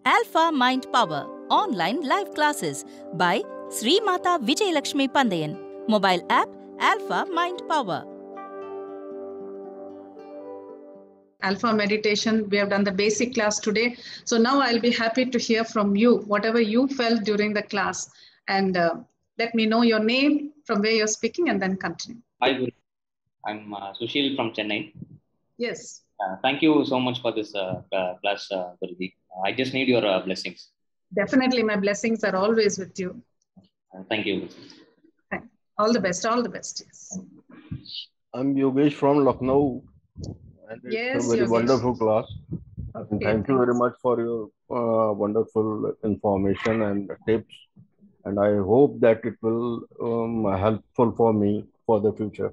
Alpha Mind Power Online Live Classes by Sri Mata Vijayalakshmi Pandayan. Mobile app Alpha Mind Power. Alpha meditation, we have done the basic class today. So now I'll be happy to hear from you, whatever you felt during the class. And let me know your name, from where you're speaking, and then continue. Hi, Guru. I'm Sushil from Chennai. Yes. Thank you so much for this class, Guruji. I just need your blessings. Definitely, my blessings are always with you. Thank you. All the best, all the best. Yes. I'm Yogesh from Lucknow. And it's a very Yogesh. wonderful class. Okay, and thank you very much for your wonderful information and tips. And I hope that it will helpful for me for the future.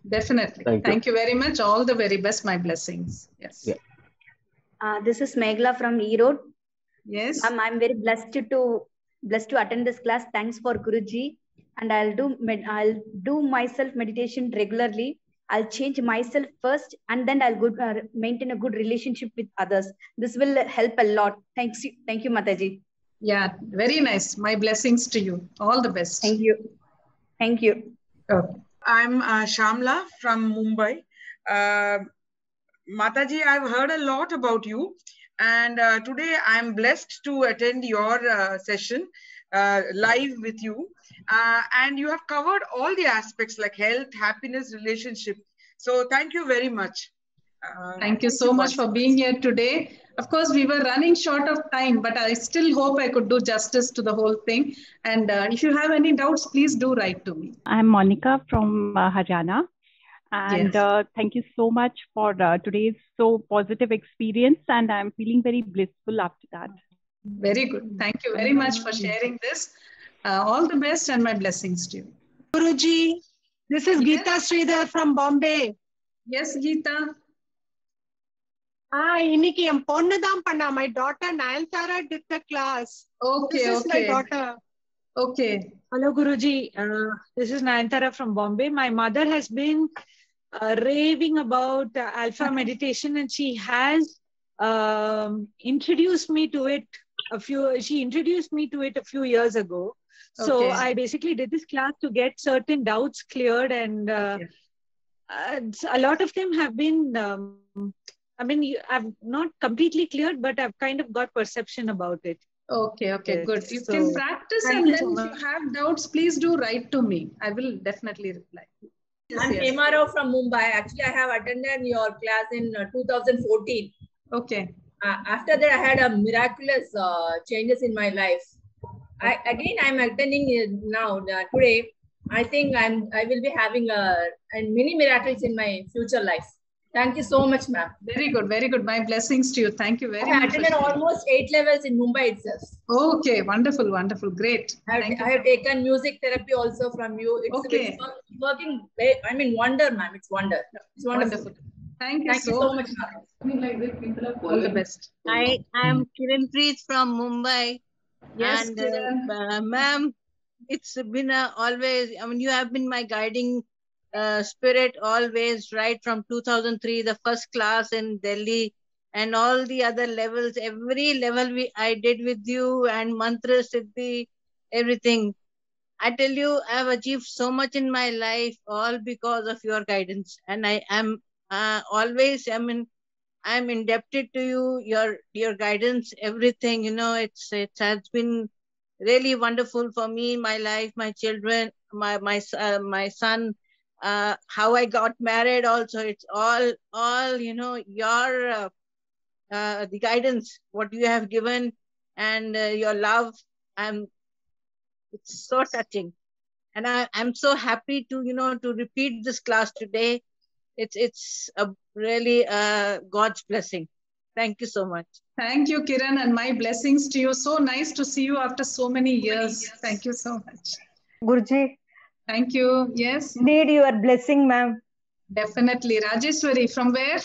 Definitely. Thank you very much. All the very best. My blessings. Yes. Yeah. This is Meghla from Erode. Yes. I'm very blessed to attend this class. Thanks for Guruji. And I'll do myself meditation regularly. I'll change myself first, and then I'll maintain a good relationship with others. This will help a lot. Thank you, Mataji. Yeah, very nice. My blessings to you. All the best. Thank you. Thank you. Okay. I'm Shamla from Mumbai. Mataji, I've heard a lot about you, and today I'm blessed to attend your session live with you. And you have covered all the aspects like health, happiness, relationship. So thank you very much. Thank you so much for being here today. Of course, we were running short of time, but I still hope I could do justice to the whole thing. And if you have any doubts, please do write to me. I'm Monica from Haryana. And thank you so much for today's so positive experience. And I'm feeling very blissful after that. Very good. Thank you very much for sharing this. All the best and my blessings to you. Guruji, this is Geeta Sridhar from Bombay. Yes, Geeta. Inniki em ponnadam panna. My daughter Nayanthara did the class. Okay, this is my daughter. Okay. Hello, Guruji. This is Nayanthara from Bombay. My mother has been raving about Alpha meditation, and she has introduced me to it a few years ago. So I basically did this class to get certain doubts cleared, and a lot of them have been, I've not completely cleared, but I've kind of got perception about it. Okay, good. You can practice, and then if you have doubts, please do write to me. I will definitely reply. I'm Hema Rao from Mumbai. Actually, I have attended your class in 2014. Okay. After that, I had a miraculous changes in my life. I'm attending now today. I think I will be having many miracles in my future life. Thank you so much, ma'am. Very good, very good. My blessings to you. Thank you very much. I attended almost 8 levels in Mumbai itself. Okay, wonderful, wonderful, great. I have taken music therapy also from you. It's working. Wonder, ma'am. It's wonder. It's wonderful. Thank you so much. All the best. I am Kiranpreet from Mumbai. Yes, and ma'am, it's been always, you have been my guiding spirit always, right from 2003, the first class in Delhi, and all the other levels, every level I did with you, and mantra, siddhi, everything. I tell you, I have achieved so much in my life, all because of your guidance. And I am I'm indebted to you, your guidance, everything, it has been really wonderful for me, my life, my children, my son, how I got married also. It's all your the guidance, what you have given, and your love. It's so touching, and I'm so happy to to repeat this class today. It's really God's blessing. Thank you so much. Thank you, Kiran, and my blessings to you. So nice to see you after so many years. Thank you so much. Guruji. Thank you. Yes. Need your blessing, ma'am. Definitely. Rajeshwari, from where?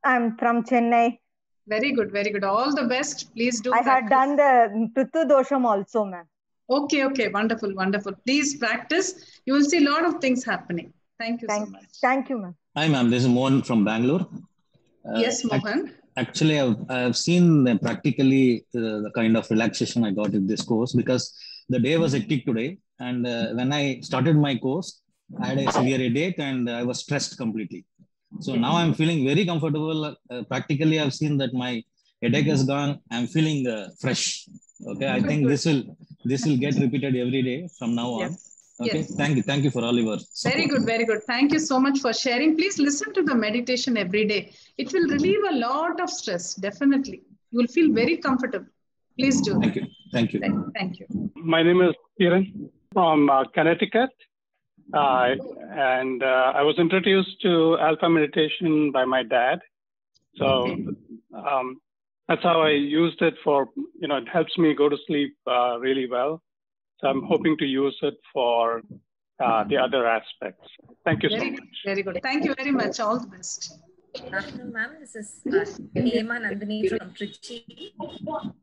I'm from Chennai. Very good, very good. All the best. Please do. I had done the Pitu Dosham also, ma'am. Okay, wonderful, wonderful. Please practice. You will see a lot of things happening. Thank you so much. Thank you, ma'am. Hi, ma'am. This is Mohan from Bangalore. Yes, Mohan. Actually, I've seen practically the kind of relaxation I got in this course, because the day was hectic today. And when I started my course, I had a severe headache and I was stressed completely. So now I'm feeling very comfortable. Practically, I've seen that my headache has gone. I'm feeling fresh. Okay, I think this will get repeated every day from now on. Yes. Okay, Yes. thank you for all your support. Very good, very good. Thank you so much for sharing. Please listen to the meditation every day. It will relieve a lot of stress, definitely. You will feel very comfortable. Please do. Thank you. Thank you. Thank you. My name is Kiran from Connecticut. And I was introduced to Alpha Meditation by my dad. So that's how I used it for, it helps me go to sleep really well. So I'm hoping to use it for the other aspects. Thank you so much. Very good. Thank you very much. All the best. Good afternoon, ma'am. This is Hema Nandini from Trichy.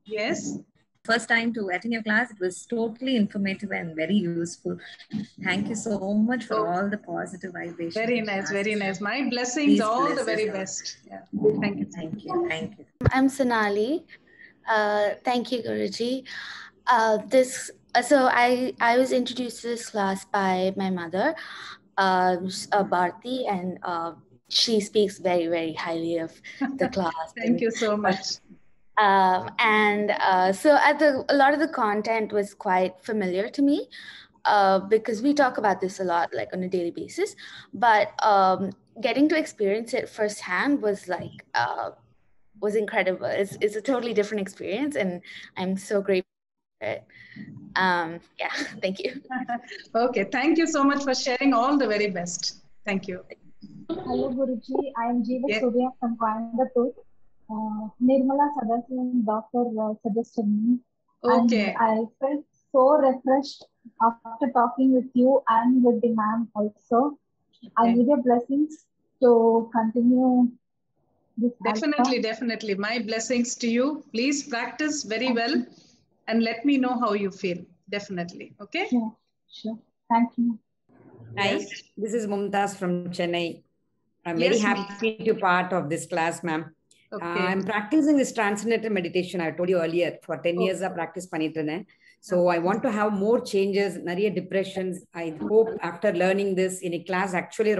Yes. First time to attend your class. It was totally informative and very useful. Thank you so much for all the positive vibrations. Very nice, very nice. My blessings, Please all bless the very us all. best. Yeah. Thank you. Thank you. Thank you. I'm Sonali. Thank you, Guruji. So I was introduced to this class by my mother, Bharti, and she speaks very, very highly of the class. Thank you so much. So a lot of the content was quite familiar to me because we talk about this a lot, like on a daily basis. But getting to experience it firsthand was incredible. It's a totally different experience, and I'm so grateful for it. Yeah, thank you. Okay, thank you so much for sharing. All the very best. Thank you. Hello, Guruji. I am Jeeva Surya from Coimbatore. Nirmala Sadasivan doctor suggested me. Okay. And I felt so refreshed after talking with you and with the ma'am also. I need your blessings to continue this. Definitely. My blessings to you. Please practice very well and let me know how you feel. Definitely. Okay? Sure. Thank you. Hi, this is Mumtaz from Chennai. I'm very happy to be part of this class, ma'am. Okay. I'm practicing this transcendental meditation. I told you earlier, for 10 years I practice pannitren. So I want to have more changes, nariya depressions. I hope after learning this in a class, actually,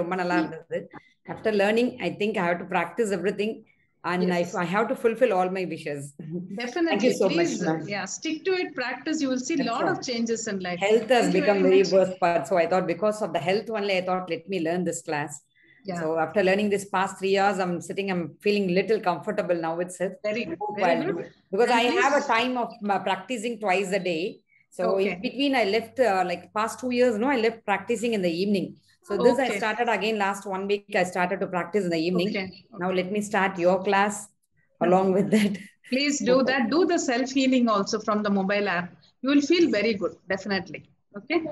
after learning, I think I have to practice everything and I have to fulfill all my wishes. Definitely. Thank you so Please, much, ma'am. Yeah, stick to it, practice. You will see a lot of changes in life. Health has Thank you become very very much. worst part. So I thought because of the health only, I thought, let me learn this class. Yeah. So after learning this past 3 years, I'm feeling little comfortable now itself. Very good. Because And I please, have a time of practicing twice a day. So in between, I left like past 2 years, I left practicing in the evening. So this I started again last 1 week. I started to practice in the evening. Now let me start your class along with that. Please do that. Do the self-healing also from the mobile app. You will feel very good. Definitely. Okay.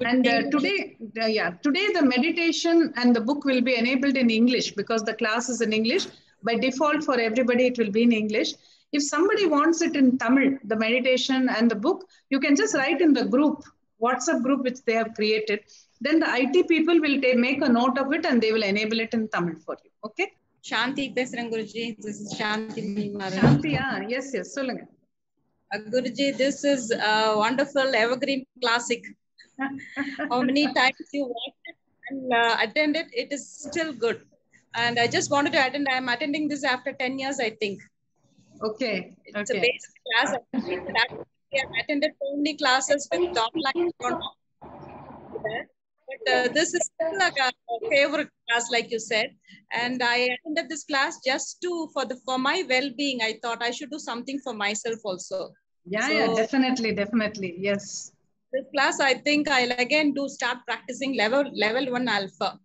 And today the meditation and the book will be enabled in English because the class is in English. By default for everybody, it will be in English. If somebody wants it in Tamil, the meditation and the book, you can just write in the group, WhatsApp group, which they have created. Then the IT people will make a note of it and they will enable it in Tamil for you. Okay. Shanti Pesran Guruji. This is Shanti. Shanti, yes. Solunga. Guruji, this is a wonderful evergreen classic. How many times you watched it and attended, it is still good. And I just wanted to attend. I'm attending this after 10 years, I think. Okay. It's a basic class. I attended so many classes with online. But this is still like a favorite class, like you said. And I attended this class just for my well-being. I thought I should do something for myself also. Yeah, definitely. Yes. This class, I think I'll again start practicing level 1 alpha.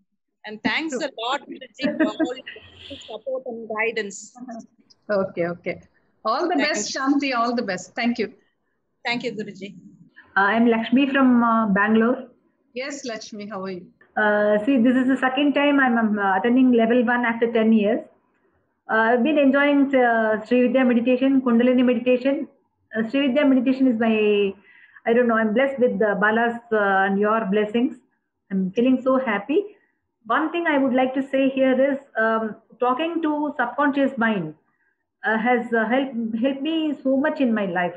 And thanks a lot for all your support and guidance. Okay. All the best, Shanti. All the best. Thank you. Thank you, Guruji. I'm Lakshmi from Bangalore. Yes, Lakshmi. How are you? See, this is the second time I'm attending level 1 after 10 years. I've been enjoying Sri Vidya meditation, Kundalini meditation. Sri Vidya meditation is I'm blessed with Bala's and your blessings. I'm feeling so happy. One thing I would like to say here is talking to subconscious mind. has helped me so much in my life.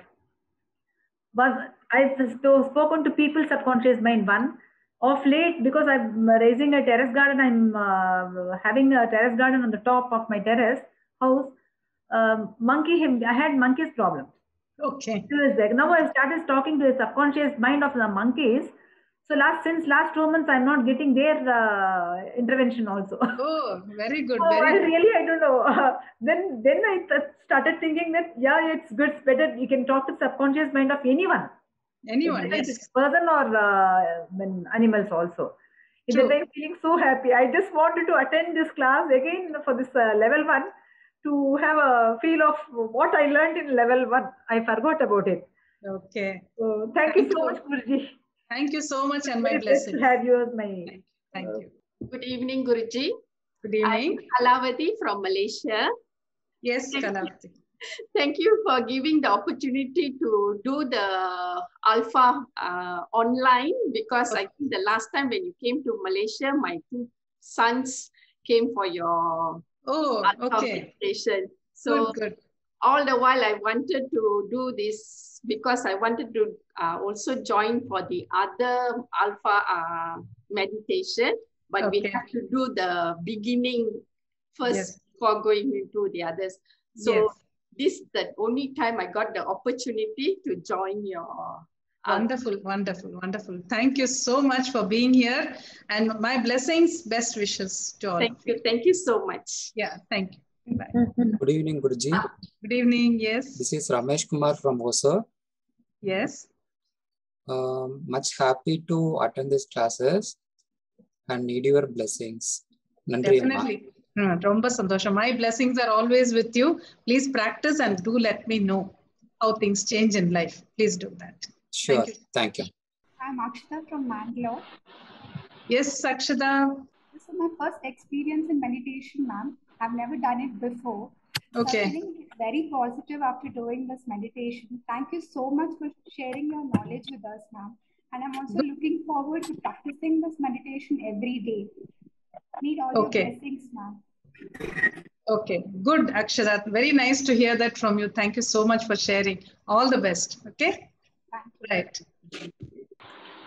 But I've spoken to people subconscious mind one. Of late, because I'm raising a terrace garden, I'm having a terrace garden on the top of my terrace house. I had monkeys problem. Okay. Now I started talking to the subconscious mind of the monkeys. So since last 2 months, I'm not getting their intervention also. Oh, very good. So Very good. I don't know. Then I started thinking that it's good. It's better you can talk to subconscious mind of anyone. Anyone, yes. yes. Person or animals also. That I'm feeling so happy. I just wanted to attend this class again for this level 1 to have a feel of what I learned in level 1. I forgot about it. Okay. So thank you so much, Guruji. Thank you so much, and my Very blessings. blessed to have you as my. Thank you. Good evening, Guruji. Good evening. I'm Kalavati from Malaysia. Yes, Kalavati. Thank you for giving the opportunity to do the Alpha online, because I think the last time when you came to Malaysia, my 2 sons came for your Alpha meditation. So good. All the while I wanted to do this because I wanted to also join for the other Alpha meditation, but we have to do the beginning first before going into the others. So this is the only time I got the opportunity to join your. Wonderful, wonderful, wonderful. Thank you so much for being here, and my blessings, best wishes to all. Thank you so much. Yeah, thank you. Bye. Good evening, Guruji. Good evening, yes. This is Ramesh Kumar from Hosur. Yes. Much happy to attend these classes and need your blessings. Nandri Definitely. Romba Santosha. My blessings are always with you. Please practice and do let me know how things change in life. Please do that. Sure. Thank you. I'm Akshita from Mangalore. Yes, Akshita. This is my first experience in meditation, ma'am. I've never done it before. Okay. So I'm feeling very positive after doing this meditation. Thank you so much for sharing your knowledge with us, ma'am. And I'm also looking forward to practicing this meditation every day. Need all your blessings, ma'am. Okay, good, Akshara. Very nice to hear that from you. Thank you so much for sharing. All the best. Okay? Right.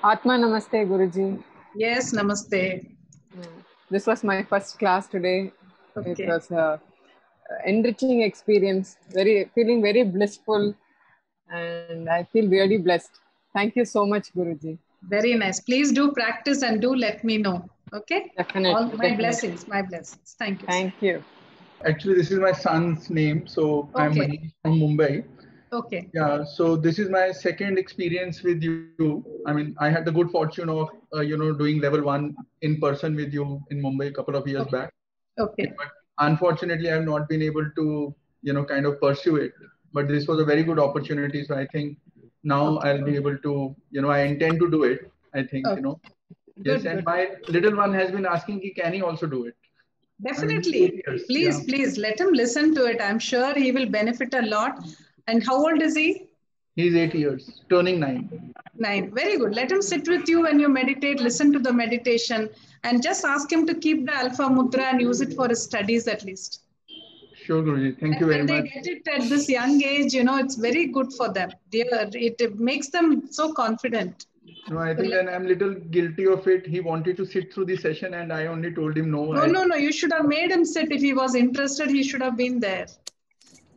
Atma Namaste, Guruji. Yes, Namaste. This was my first class today. Okay. It was an enriching experience. Feeling very blissful, and I feel really blessed. Thank you so much, Guruji. Very nice. Please do practice and do let me know. Okay? Definitely. All my blessings. My blessings. Thank you. Thank you. Actually, this is my son's name. So I'm Manish from Mumbai. Okay. Yeah. So this is my second experience with you. I mean, I had the good fortune of, doing level 1 in person with you in Mumbai a couple of years back. Okay. But unfortunately, I have not been able to, kind of pursue it. But this was a very good opportunity. So I think now I'll be able to, I intend to do it. I think, Yes, and my little one has been asking, can he also do it? Definitely. Please let him listen to it. I'm sure he will benefit a lot. And how old is he? He's 8 years, turning 9. 9. Very good. Let him sit with you when you meditate, listen to the meditation, and just ask him to keep the Alpha Mudra and use it for his studies at least. Sure, Guruji. Thank you very much. When they get it at this young age, it's very good for them. It makes them so confident. No, I think then I'm a little guilty of it. He wanted to sit through the session and I only told him no. No. You should have made him sit. If he was interested, he should have been there.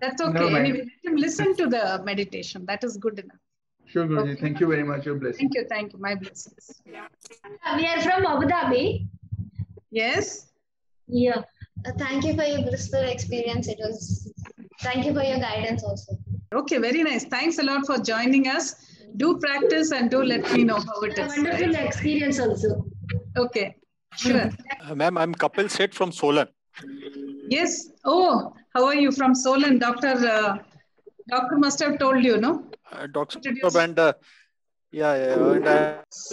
That's okay. Anyway, let him listen to the meditation. That is good enough. Sure, Guruji. Thank you very much. Your blessing. Thank you. My blessings. We are from Abu Dhabi. Yes. Yeah. Thank you for your blissful experience. Thank you for your guidance also. Okay, very nice. Thanks a lot for joining us. Do practice and do let me know how it is. Wonderful experience also. Okay, sure. Ma'am, I'm Kapil Seth from Solan. Yes. Oh, how are you from Solan? Doctor must have told you, no? Doctor and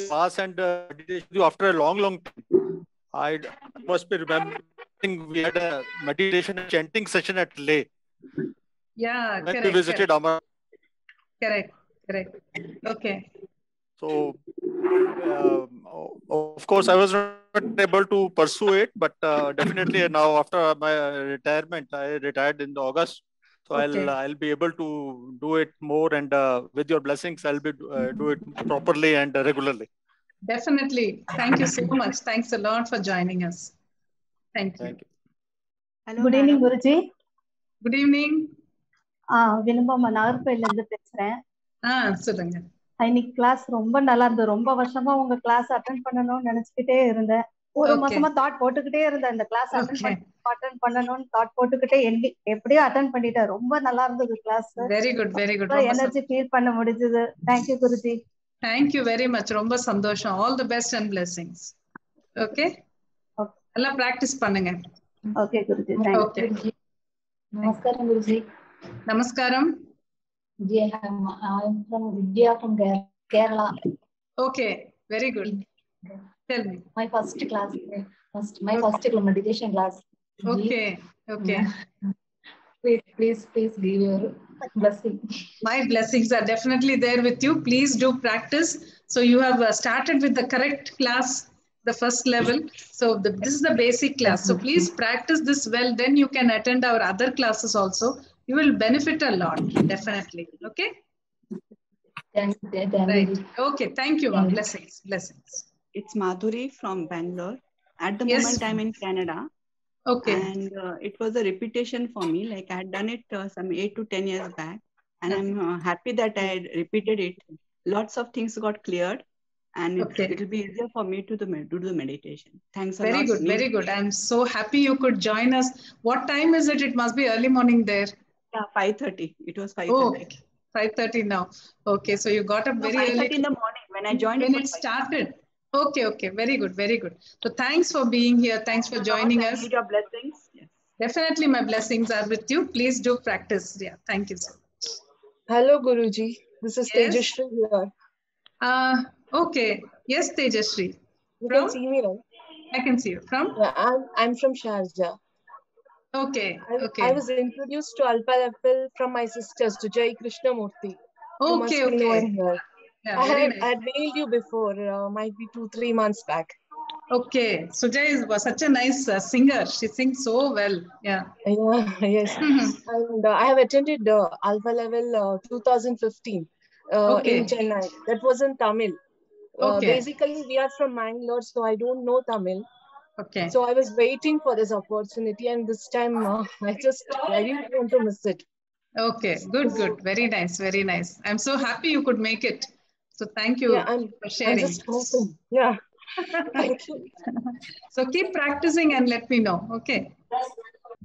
class and meditation after a long time. I must be remembering we had a meditation and chanting session at Leh. Yeah, when we visited Amar. Correct. Okay. So, of course, I was not able to pursue it, but definitely now after my retirement, I retired in August So I'll be able to do it more, and with your blessings, I'll be do it properly and regularly. Definitely. Thank you so much. Thanks a lot for joining us. Thank you. Thank you. Hello, good evening, Guruji. Good evening. வினும்பம்மா நாகர்கோயில்ல இருந்து பேசுறேன். சொல்லுங்க. இன்னைக்கு class ரொம்ப நல்லா இருந்தது. ரொம்ப வருஷமா உங்க கிளாஸ் அட்டெண்ட் பண்ணணும்னு நினைச்சுக்கிட்டே இருந்தேன். ஒரு மாசமா தாட் போட்டுக்கிட்டே இருந்தேன். இந்த கிளாஸ் அட்டெண்ட் பண்ணணும்னு தாட் போட்டுக்கிட்டே எப்படியோ அட்டெண்ட் பண்ணிட்டேன். ரொம்ப நல்லா இருந்தது class. Very good, very good. Energy feel பண்ண முடிஞ்சது. Thank you Guruji. Thank you very much. ரொம்ப சந்தோஷம். All the best and blessings. Okay, நல்லா பிராக்டிஸ் பண்ணுங்க. Okay Guruji. Thank you. Namaskaram Guruji. Namaskaram. I am from Vidya from Kerala. Okay, very good. Tell me. My first class, my first meditation class. Okay, okay. Please give your blessing. My blessings are definitely there with you. Please do practice. So you have started with the correct class, the first level. So this is the basic class. So please practice this well. Then you can attend our other classes also. You will benefit a lot, definitely. Okay? Right. Okay. Thank you, ma'am. Blessings. Blessings. It's Madhuri from Bangalore. At the moment, I'm in Canada. Okay. And it was a repetition for me. Like I had done it some 8 to 10 years back. And I'm happy that I repeated it. Lots of things got cleared. And it will be easier for me to do the meditation. Thanks a lot. Very good, very good. I'm so happy you could join us. What time is it? It must be early morning there. Yeah, 5:30. It was 5:30. Oh, 5:30 now. Okay, so you got up very early. 5:30 in the morning when I joined. When it started. Okay, okay. Very good, very good. So thanks for being here. Thanks for joining us. I need your blessings. Yes. Definitely my blessings are with you. Please do practice. Yeah, thank you so much. Hello, Guruji. This is Tejashri here. Okay. Yes, Tejashri. You can see me, right? I can see you. From? Yeah, I'm from Sharjah. Okay. Okay. I was introduced to Alpha Level from my sisters, to Jai Krishnamurthy. Okay. Okay. Yeah, I had mailed you before, might be 2-3 months back. Okay. Sujay was such a nice singer. She sings so well. Yeah. Yes. And I have attended Alpha Level 2015 in Chennai. That was in Tamil. Basically, we are from Mangalore, so I don't know Tamil. Okay. So I was waiting for this opportunity, and this time I didn't want to miss it. Okay. Good. Good. Very nice. Very nice. I'm so happy you could make it. So thank you for sharing. I'm just hoping. Yeah. Thank you. So keep practicing and let me know. Okay.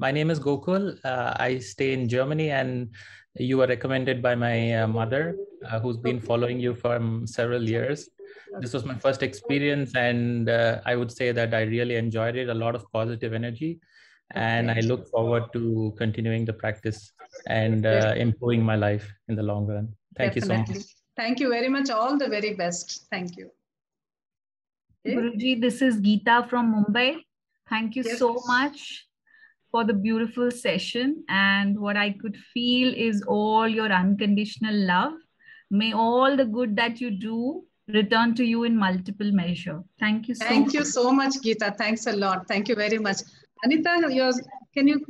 My name is Gokul. I stay in Germany, and you were recommended by my mother, who's been following you for several years. This was my first experience, and I would say that I really enjoyed it. A lot of positive energy, and I look forward to continuing the practice and improving my life in the long run. Thank you so much. Thank you very much. All the very best. Thank you. Guruji, this is Geeta from Mumbai. Thank you so much for the beautiful session. And what I could feel is all your unconditional love. May all the good that you do return to you in multiple measure. Thank you so much. Thank you so much, Geeta. Thanks a lot. Thank you very much. Anita, can you?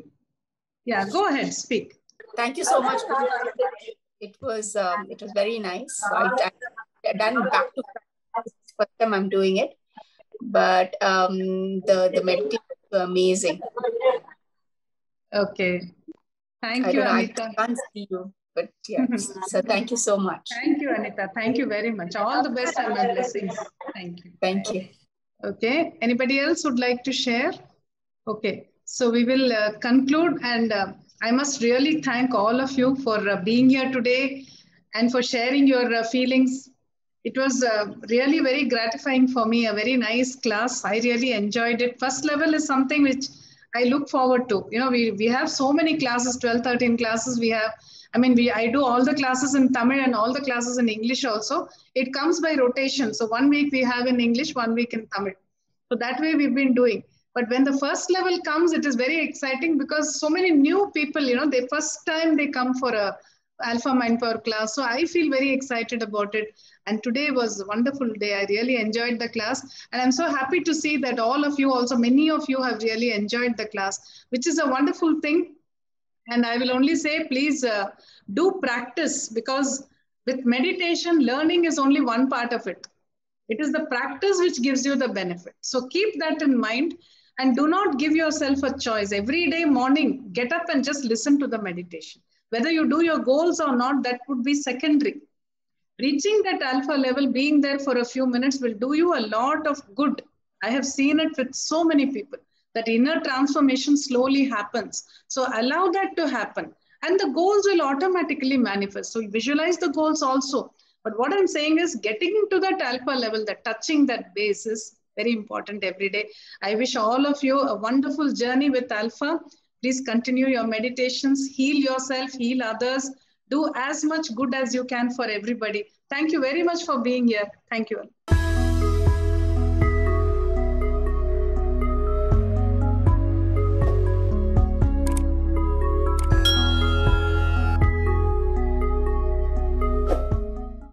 Yeah, go ahead, speak. Thank you so much. It was very nice. I've done back to practice. First time I'm doing it, but the meditation was amazing. Okay. Thank you, Anita. I can't see you, but yeah. So thank you so much. Thank you, Anita. Thank you very much. All the best and my blessings. Thank you. Thank you. Okay. Anybody else would like to share? Okay. So we will conclude, and I must really thank all of you for being here today and for sharing your feelings. It was really very gratifying for me, a very nice class. I really enjoyed it. First level is something which I look forward to. You know, we have so many classes, 12, 13 classes we have. I do all the classes in Tamil and all the classes in English also. It comes by rotation. So 1 week we have in English, 1 week in Tamil. So that way we've been doing. But when the first level comes, it is very exciting because so many new people, you know, the first time they come for a Alpha Mind Power class. So I feel very excited about it. And today was a wonderful day. I really enjoyed the class. And I'm so happy to see that all of you also, many of you have really enjoyed the class, which is a wonderful thing. And I will only say, please do practice, because with meditation, learning is only one part of it. It is the practice which gives you the benefit. So keep that in mind and do not give yourself a choice. Every day morning, get up and just listen to the meditation. Whether you do your goals or not, that would be secondary. Reaching that alpha level, being there for a few minutes will do you a lot of good. I have seen it with so many people. That inner transformation slowly happens. So allow that to happen. And the goals will automatically manifest. So visualize the goals also. But what I'm saying is getting into that alpha level, that touching that base is very important every day. I wish all of you a wonderful journey with alpha. Please continue your meditations, heal yourself, heal others. Do as much good as you can for everybody. Thank you very much for being here. Thank you all.